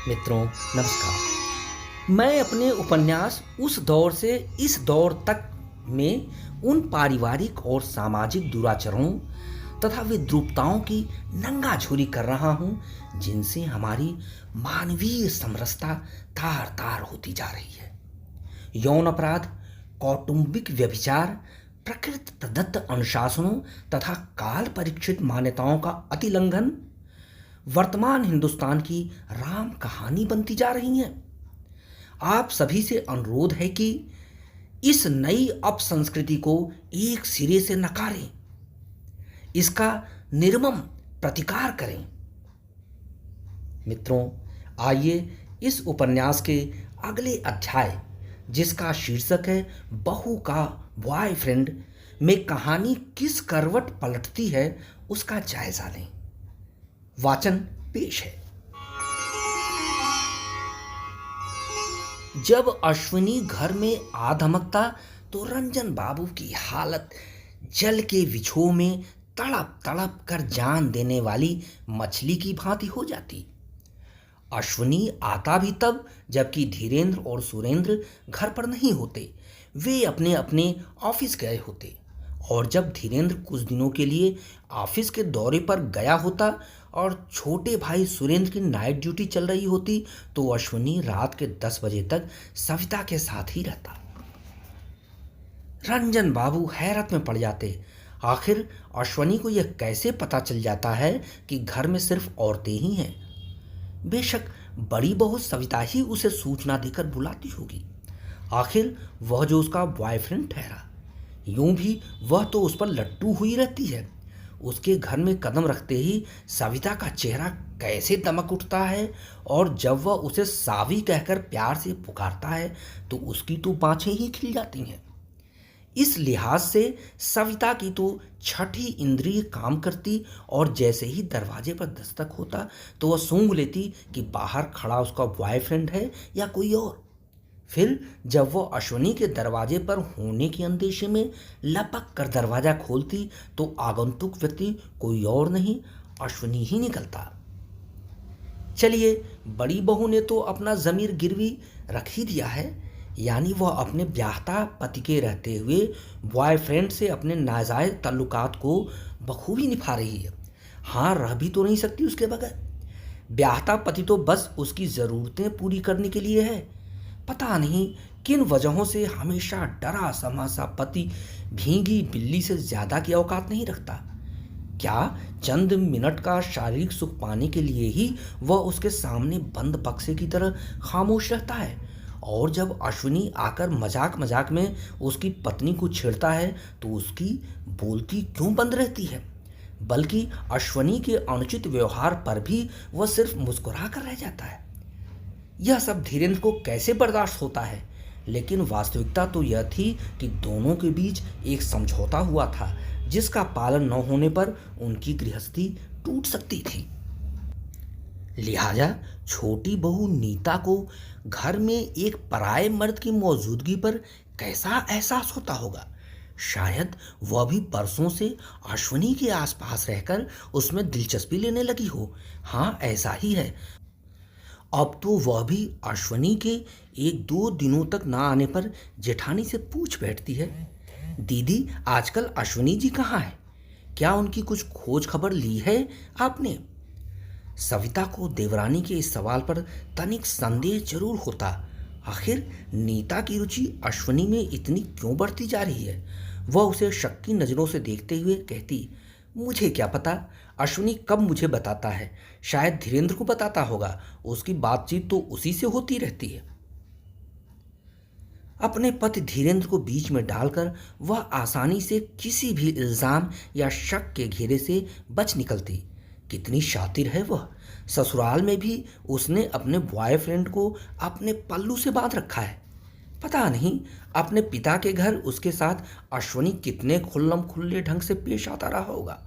मित्रों, नमस्कार। मैं अपने उपन्यास उस दौर से इस दौर तक में उन पारिवारिक और सामाजिक दुराचरणों तथा विद्रूपताओं की नंगाझोरी कर रहा हूं जिनसे हमारी मानवीय समरसता तार तार होती जा रही है। यौन अपराध, कौटुंबिक व्यभिचार, प्रकृति प्रदत्त अनुशासनों तथा काल परीक्षित मान्यताओं का अतिलंघन वर्तमान हिंदुस्तान की राम कहानी बनती जा रही हैं। आप सभी से अनुरोध है कि इस नई अपसंस्कृति को एक सिरे से नकारें, इसका निर्मम प्रतिकार करें। मित्रों, आइए इस उपन्यास के अगले अध्याय, जिसका शीर्षक है बहू का बॉयफ्रेंड, में कहानी किस करवट पलटती है उसका जायजा लें। वाचन पेश है। जब अश्विनी घर में आ धमकता तो रंजन बाबू की हालत जल के विछोह में तड़प तड़प कर जान देने वाली मछली की भांति हो जाती। अश्विनी आता भी तब जबकि धीरेन्द्र और सुरेंद्र घर पर नहीं होते। वे अपने अपने ऑफिस गए होते और जब धीरेन्द्र कुछ दिनों के लिए ऑफिस के दौरे पर गया होता और छोटे भाई सुरेंद्र की नाइट ड्यूटी चल रही होती तो अश्विनी रात के 10 बजे तक सविता के साथ ही रहता। रंजन बाबू हैरत में पड़ जाते। आखिर अश्विनी को यह कैसे पता चल जाता है कि घर में सिर्फ औरतें ही हैं। बेशक बड़ी बहू सविता ही उसे सूचना देकर बुलाती होगी। आखिर वह जो उसका बॉयफ्रेंड ठहरा, यूं भी वह तो उस पर लट्टू हुई रहती है। उसके घर में कदम रखते ही सविता का चेहरा कैसे दमक उठता है और जब वह उसे सावी कहकर प्यार से पुकारता है तो उसकी तो बाँछें ही खिल जाती हैं। इस लिहाज से सविता की तो छठी इंद्रिय काम करती और जैसे ही दरवाजे पर दस्तक होता तो वह सूंघ लेती कि बाहर खड़ा उसका बॉयफ्रेंड है या कोई और। फिर जब वह अश्विनी के दरवाजे पर होने के अंदेशे में लपक कर दरवाजा खोलती तो आगंतुक व्यक्ति कोई और नहीं, अश्विनी ही निकलता। चलिए, बड़ी बहू ने तो अपना जमीर गिरवी रख ही दिया है, यानी वह अपने ब्याहता पति के रहते हुए बॉयफ्रेंड से अपने नाजायज ताल्लुकात को बखूबी निभा रही है। हाँ, रह भी तो नहीं सकती उसके बगैर। ब्याहता पति तो बस उसकी ज़रूरतें पूरी करने के लिए है। पता नहीं किन वजहों से हमेशा डरा समा सा पति भीगी बिल्ली से ज्यादा की औकात नहीं रखता। क्या चंद मिनट का शारीरिक सुख पाने के लिए ही वह उसके सामने बंद बक्से की तरह खामोश रहता है और जब अश्विनी आकर मजाक मजाक में उसकी पत्नी को छेड़ता है तो उसकी बोलती क्यों बंद रहती है, बल्कि अश्विनी के अनुचित व्यवहार पर भी वह सिर्फ मुस्कुरा कर रह जाता है। यह सब धीरेन्द्र को कैसे बर्दाश्त होता है, लेकिन वास्तविकता तो यह थी कि दोनों के बीच एक समझौता हुआ था जिसका पालन न होने पर उनकी गृहस्थी टूट सकती थी। लिहाजा छोटी बहू नीता को घर में एक पराये मर्द की मौजूदगी पर कैसा एहसास होता होगा। शायद वह भी बरसों से अश्विनी के आसपास रहकर उसमें दिलचस्पी लेने लगी हो। हाँ, ऐसा ही है। अब तो वह भी अश्विनी के 1-2 दिनों तक ना आने पर जेठानी से पूछ बैठती है, दीदी आजकल अश्विनी जी कहाँ हैं? क्या उनकी कुछ खोज खबर ली है आपने? सविता को देवरानी के इस सवाल पर तनिक संदेह जरूर होता। आखिर नीता की रुचि अश्विनी में इतनी क्यों बढ़ती जा रही है। वह उसे शक की नज़रों से देखते हुए कहती, मुझे क्या पता, अश्विनी कब मुझे बताता है। शायद धीरेन्द्र को बताता होगा, उसकी बातचीत तो उसी से होती रहती है। अपने पति धीरेन्द्र को बीच में डालकर वह आसानी से किसी भी इल्जाम या शक के घेरे से बच निकलती। कितनी शातिर है वह। ससुराल में भी उसने अपने बॉयफ्रेंड को अपने पल्लू से बांध रखा है। पता नहीं अपने पिता के घर उसके साथ अश्विनी कितने खुल्लम खुल्ले ढंग से पेश आता रहा होगा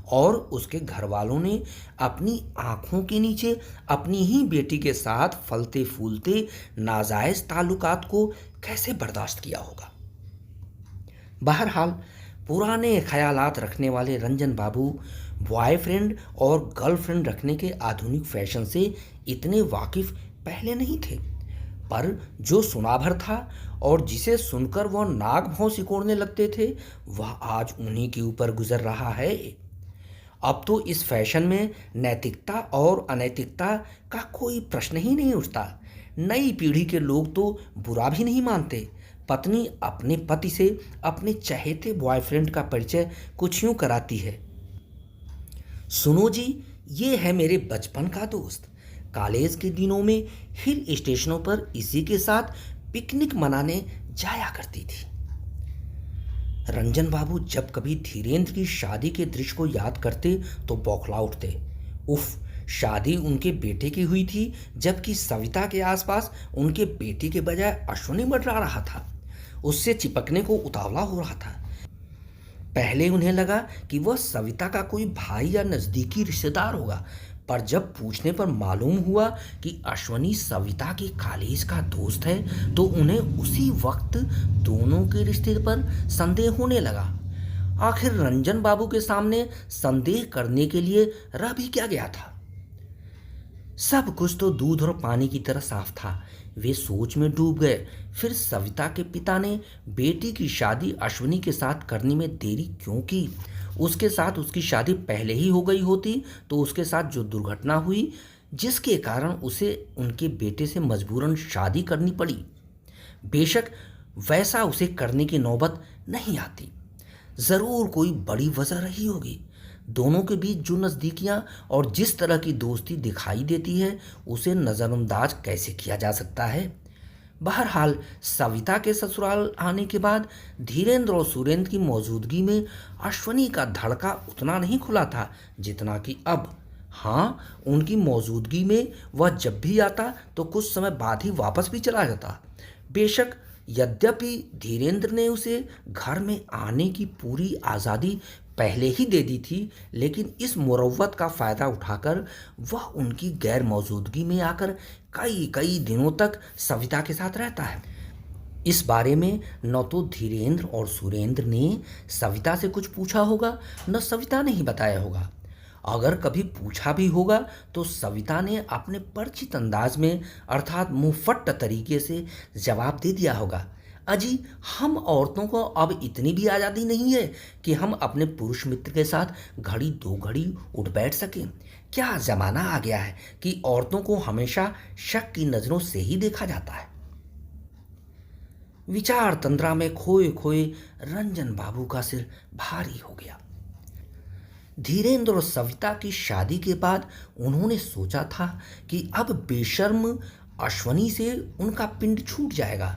और उसके घर वालों ने अपनी आंखों के नीचे अपनी ही बेटी के साथ फलते फूलते नाजायज ताल्लुकात को कैसे बर्दाश्त किया होगा। बहरहाल पुराने ख्यालात रखने वाले रंजन बाबू बॉयफ्रेंड और गर्लफ्रेंड रखने के आधुनिक फैशन से इतने वाकिफ पहले नहीं थे, पर जो सुनाभर था और जिसे सुनकर वह नाक भौं सिकोड़ने लगते थे, वह आज उन्हीं के ऊपर गुजर रहा है। अब तो इस फैशन में नैतिकता और अनैतिकता का कोई प्रश्न ही नहीं उठता। नई पीढ़ी के लोग तो बुरा भी नहीं मानते। पत्नी अपने पति से अपने चहेते बॉयफ्रेंड का परिचय कुछ यूं कराती है। सुनो जी, ये है मेरे बचपन का दोस्त। कॉलेज के दिनों में हिल स्टेशनों पर इसी के साथ पिकनिक मनाने जाया करती थी। रंजन बाबू जब कभी धीरेन्द्र की शादी के दृश्य को याद करते तो बौखला उठते। उफ, शादी उनके बेटे की हुई थी, जबकि सविता के आसपास उनके बेटे के बजाय अश्विनी मंडरा रहा था। उससे चिपकने को उतावला हो रहा था। पहले उन्हें लगा कि वह सविता का कोई भाई या नज़दीकी रिश्तेदार होगा, पर जब पूछने पर मालूम हुआ कि अश्विनी सविता के कॉलेज का दोस्त है, तो उन्हें उसी वक्त दोनों के रिश्ते पर संदेह होने लगा। आखिर रंजन बाबू के सामने संदेह करने के लिए रह भी क्या गया था। सब कुछ तो दूध और पानी की तरह साफ था। वे सोच में डूब गए। फिर सविता के पिता ने बेटी की शादी अश्विनी के साथ करने में देरी क्यों की? उसके साथ उसकी शादी पहले ही हो गई होती तो उसके साथ जो दुर्घटना हुई, जिसके कारण उसे उनके बेटे से मजबूरन शादी करनी पड़ी, बेशक वैसा उसे करने की नौबत नहीं आती। ज़रूर कोई बड़ी वजह रही होगी। दोनों के बीच जो नज़दीकियां और जिस तरह की दोस्ती दिखाई देती है, उसे नज़रअंदाज कैसे किया जा सकता है। बहरहाल सविता के ससुराल आने के बाद धीरेन्द्र और सुरेंद्र की मौजूदगी में अश्विनी का धड़का उतना नहीं खुला था जितना कि अब। हाँ, उनकी मौजूदगी में वह जब भी आता तो कुछ समय बाद ही वापस भी चला जाता। बेशक यद्यपि धीरेन्द्र ने उसे घर में आने की पूरी आज़ादी पहले ही दे दी थी, लेकिन इस मुरव्वत का फ़ायदा उठाकर वह उनकी गैर मौजूदगी में आकर कई कई दिनों तक सविता के साथ रहता है। इस बारे में न तो धीरेन्द्र और सुरेंद्र ने सविता से कुछ पूछा होगा, न सविता ने ही बताया होगा। अगर कभी पूछा भी होगा तो सविता ने अपने परिचित अंदाज में अर्थात मुंहफट तरीके से जवाब दे दिया होगा, अजी हम औरतों को अब इतनी भी आज़ादी नहीं है कि हम अपने पुरुष मित्र के साथ घड़ी दो घड़ी उठ बैठ सकें। क्या ज़माना आ गया है कि औरतों को हमेशा शक की नज़रों से ही देखा जाता है। विचार तंद्रा में खोए खोए रंजन बाबू का सिर भारी हो गया। धीरेन्द्र और सविता की शादी के बाद उन्होंने सोचा था कि अब बेशर्म अश्विनी से उनका पिंड छूट जाएगा।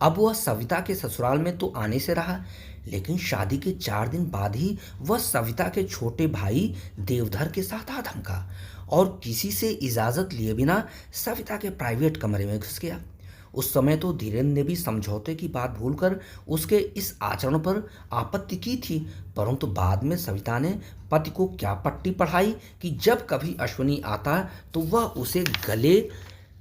अब वह सविता के ससुराल में तो आने से रहा, लेकिन शादी के 4 दिन बाद ही वह सविता के छोटे भाई देवधर के साथ आ धमका और किसी से इजाज़त लिए बिना सविता के प्राइवेट कमरे में घुस गया। उस समय तो धीरेन्द्र ने भी समझौते की बात भूलकर उसके इस आचरण पर आपत्ति की थी, परंतु बाद में सविता ने पति को क्या पट्टी पढ़ाई कि जब कभी अश्विनी आता तो वह उसे गले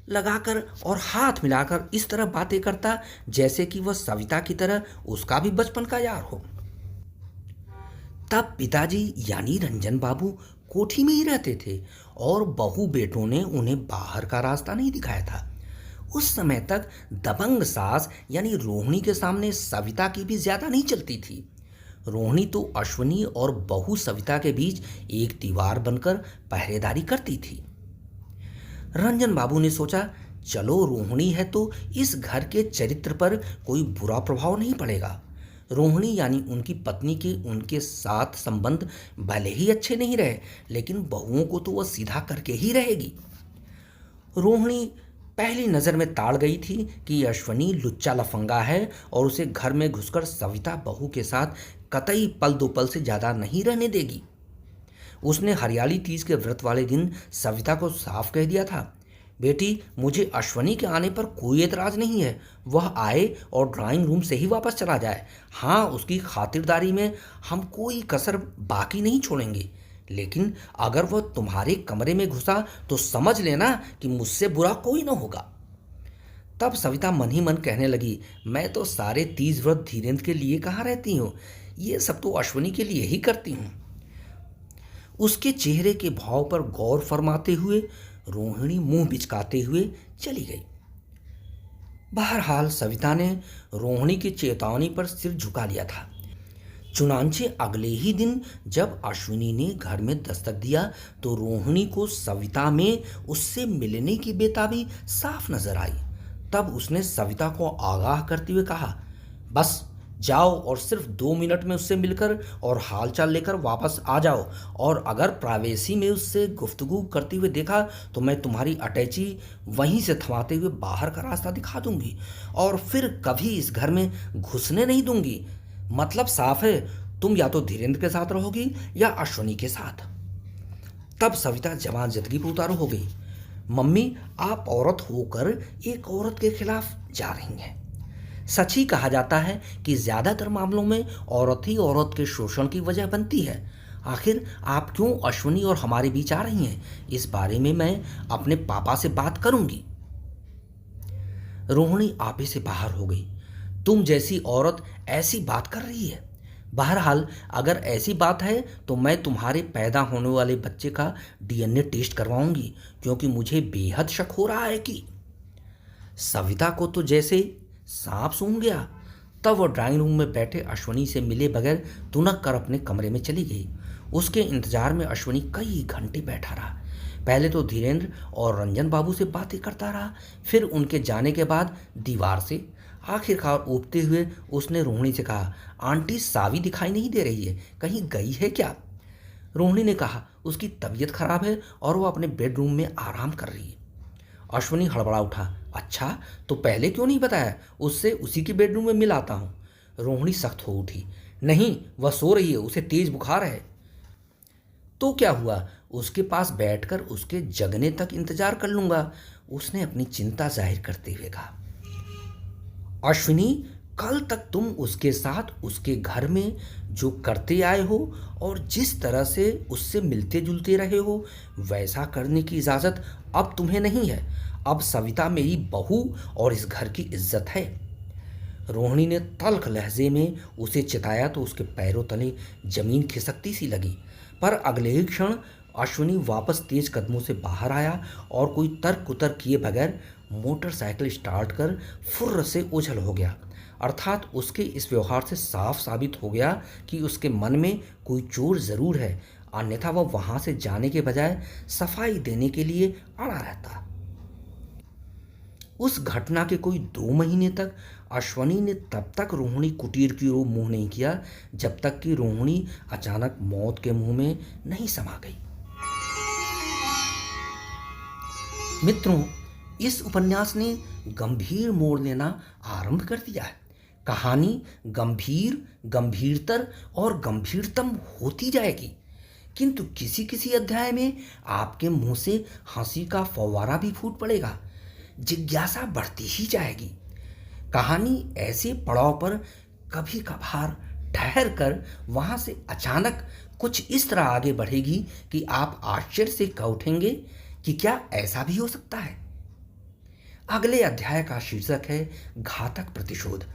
लगाकर और हाथ मिलाकर इस तरह बातें करता जैसे कि वह सविता की तरह उसका भी बचपन का यार हो। तब पिताजी यानी रंजन बाबू कोठी में ही रहते थे और बहू बेटों ने उन्हें बाहर का रास्ता नहीं दिखाया था। उस समय तक दबंग सास यानी रोहिणी के सामने सविता की भी ज्यादा नहीं चलती थी। रोहिणी तो अश्विनी और बहू सविता के बीच एक दीवार बनकर पहरेदारी करती थी। रंजन बाबू ने सोचा, चलो रोहिणी है तो इस घर के चरित्र पर कोई बुरा प्रभाव नहीं पड़ेगा। रोहिणी यानी उनकी पत्नी के उनके साथ संबंध भले ही अच्छे नहीं रहे, लेकिन बहुओं को तो वह सीधा करके ही रहेगी। रोहिणी पहली नज़र में ताड़ गई थी कि अश्विनी लुच्चा लफंगा है और उसे घर में घुसकर सविता बहू के साथ कतई पल दो पल से ज़्यादा नहीं रहने देगी। उसने हरियाली तीज के व्रत वाले दिन सविता को साफ कह दिया था, बेटी मुझे अश्विनी के आने पर कोई एतराज़ नहीं है, वह आए और ड्राइंग रूम से ही वापस चला जाए। हाँ, उसकी खातिरदारी में हम कोई कसर बाकी नहीं छोड़ेंगे, लेकिन अगर वह तुम्हारे कमरे में घुसा तो समझ लेना कि मुझसे बुरा कोई न होगा। तब सविता मन ही मन कहने लगी, मैं तो सारे 30 व्रत धीरेन्द्र के लिए कहाँ रहती हूँ, ये सब तो अश्विनी के लिए ही करती हूँ। उसके चेहरे के भाव पर गौर फरमाते हुए रोहिणी मुंह बिचकाते हुए चली गई। बहरहाल सविता ने रोहिणी की चेतावनी पर सिर झुका लिया था। चुनांचे अगले ही दिन जब अश्विनी ने घर में दस्तक दिया तो रोहिणी को सविता में उससे मिलने की बेताबी साफ नजर आई। तब उसने सविता को आगाह करते हुए कहा, बस जाओ और सिर्फ 2 मिनट में उससे मिलकर और हालचाल लेकर वापस आ जाओ, और अगर प्राइवेसी में उससे गुफ्तगू करते हुए देखा तो मैं तुम्हारी अटैची वहीं से थमाते हुए बाहर का रास्ता दिखा दूंगी और फिर कभी इस घर में घुसने नहीं दूंगी। मतलब साफ है, तुम या तो धीरेन्द्र के साथ रहोगी या अश्विनी के साथ। तब सविता जवान जिंदगी पर उतारू हो गई। मम्मी, आप औरत होकर एक औरत के खिलाफ जा रही हैं। सच ही कहा जाता है कि ज्यादातर मामलों में औरत ही औरत के शोषण की वजह बनती है। आखिर आप क्यों अश्विनी और हमारे बीच आ रही हैं, इस बारे में मैं अपने पापा से बात करूंगी। रोहिणी आपे से बाहर हो गई। तुम जैसी औरत ऐसी बात कर रही है। बहरहाल अगर ऐसी बात है तो मैं तुम्हारे पैदा होने वाले बच्चे का डीएनए टेस्ट करवाऊंगी, क्योंकि मुझे बेहद शक हो रहा है कि सविता को तो जैसे सांप सूंघ गया। तब वो ड्राइंग रूम में बैठे अश्विनी से मिले बगैर तुनक कर अपने कमरे में चली गई। उसके इंतजार में अश्विनी कई घंटे बैठा रहा। पहले तो धीरेन्द्र और रंजन बाबू से बातें करता रहा, फिर उनके जाने के बाद दीवार से। आखिरकार ऊबते हुए उसने रोहिणी से कहा, आंटी सावी दिखाई नहीं दे रही है, कहीं गई है क्या? रोहिणी ने कहा, उसकी तबीयत खराब है और वो अपने बेडरूम में आराम कर रही है। अश्विनी हड़बड़ा उठा, अच्छा तो पहले क्यों नहीं बताया, उससे उसी के बेडरूम में मिल आता हूँ। रोहिणी सख्त हो उठी, नहीं वह सो रही है, उसे तेज बुखार है। तो क्या हुआ, उसके पास बैठकर उसके जगने तक इंतजार कर लूंगा, उसने अपनी चिंता जाहिर करते हुए कहा। अश्विनी, कल तक तुम उसके साथ उसके घर में जो करते आए हो और जिस तरह से उससे मिलते जुलते रहे हो, वैसा करने की इजाज़त अब तुम्हें नहीं है। अब सविता मेरी बहू और इस घर की इज्जत है। रोहिणी ने तल्ख लहजे में उसे चिताया तो उसके पैरों तले जमीन खिसकती सी लगी। पर अगले ही क्षण अश्विनी वापस तेज कदमों से बाहर आया और कोई तर्क कुतर्क किए बगैर मोटरसाइकिल स्टार्ट कर फुर्र से ओझल हो गया। अर्थात उसके इस व्यवहार से साफ साबित हो गया कि उसके मन में कोई चोर जरूर है, अन्यथा वह वहां से जाने के बजाय सफाई देने के लिए अड़ा रहता। उस घटना के कोई 2 महीने तक अश्विनी ने तब तक रोहिणी कुटीर की ओर मुंह नहीं किया जब तक कि रोहिणी अचानक मौत के मुंह में नहीं समा गई। मित्रों, इस उपन्यास ने गंभीर मोड़ लेना आरंभ कर दिया है। कहानी गंभीर, गंभीरतर और गंभीरतम होती जाएगी, किंतु किसी किसी अध्याय में आपके मुंह से हंसी का फव्वारा भी फूट पड़ेगा। जिज्ञासा बढ़ती ही जाएगी। कहानी ऐसे पड़ाव पर कभी कभार ठहर कर वहां से अचानक कुछ इस तरह आगे बढ़ेगी कि आप आश्चर्य से कह उठेंगे कि क्या ऐसा भी हो सकता है। अगले अध्याय का शीर्षक है घातक प्रतिशोध।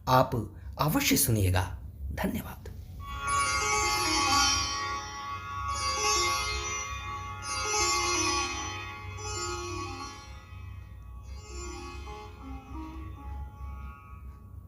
आप अवश्य सुनिएगा। धन्यवाद।